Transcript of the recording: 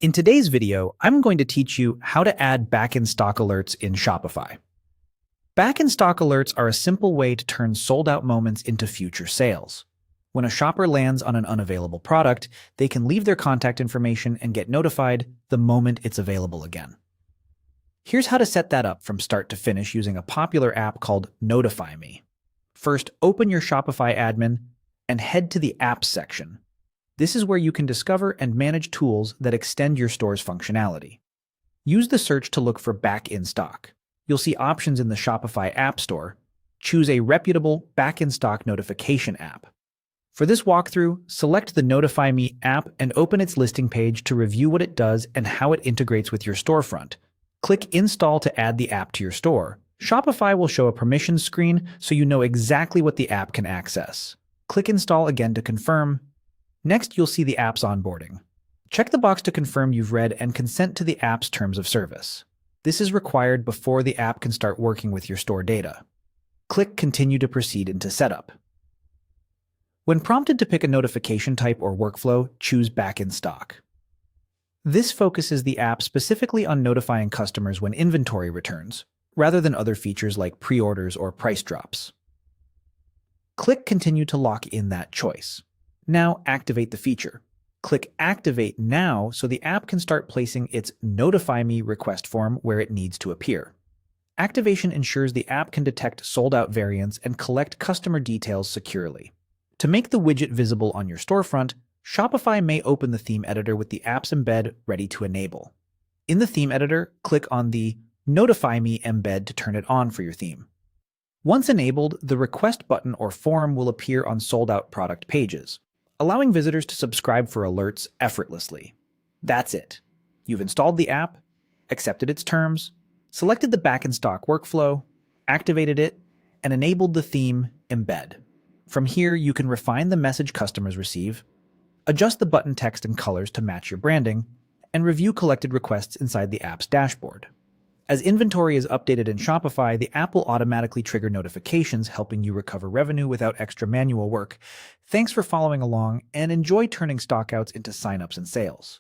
In today's video, I'm going to teach you how to add back-in-stock alerts in Shopify. Back-in-stock alerts are a simple way to turn sold-out moments into future sales. When a shopper lands on an unavailable product, they can leave their contact information and get notified the moment it's available again. Here's how to set that up from start to finish using a popular app called Notify Me. First, open your Shopify admin and head to the Apps section. This is where you can discover and manage tools that extend your store's functionality. Use the search to look for back in stock. You'll see options in the Shopify App Store. Choose a reputable back in stock notification app. For this walkthrough, select the Notify Me app and open its listing page to review what it does and how it integrates with your storefront. Click Install to add the app to your store. Shopify will show a permissions screen so you know exactly what the app can access. Click Install again to confirm. Next, you'll see the app's onboarding. Check the box to confirm you've read and consent to the app's terms of service. This is required before the app can start working with your store data. Click Continue to proceed into Setup. When prompted to pick a notification type or workflow, choose Back in Stock. This focuses the app specifically on notifying customers when inventory returns, rather than other features like pre-orders or price drops. Click Continue to lock in that choice. Now activate the feature. Click Activate Now so the app can start placing its Notify Me request form where it needs to appear. Activation ensures the app can detect sold-out variants and collect customer details securely. To make the widget visible on your storefront, Shopify may open the theme editor with the app's embed ready to enable. In the theme editor, click on the Notify Me embed to turn it on for your theme. Once enabled, the request button or form will appear on sold-out product pages, allowing visitors to subscribe for alerts effortlessly. That's it. You've installed the app, accepted its terms, selected the back-in-stock workflow, activated it, and enabled the theme embed. From here, you can refine the message customers receive, adjust the button text and colors to match your branding, and review collected requests inside the app's dashboard. As inventory is updated in Shopify, the app will automatically trigger notifications, helping you recover revenue without extra manual work. Thanks for following along, and enjoy turning stockouts into signups and sales.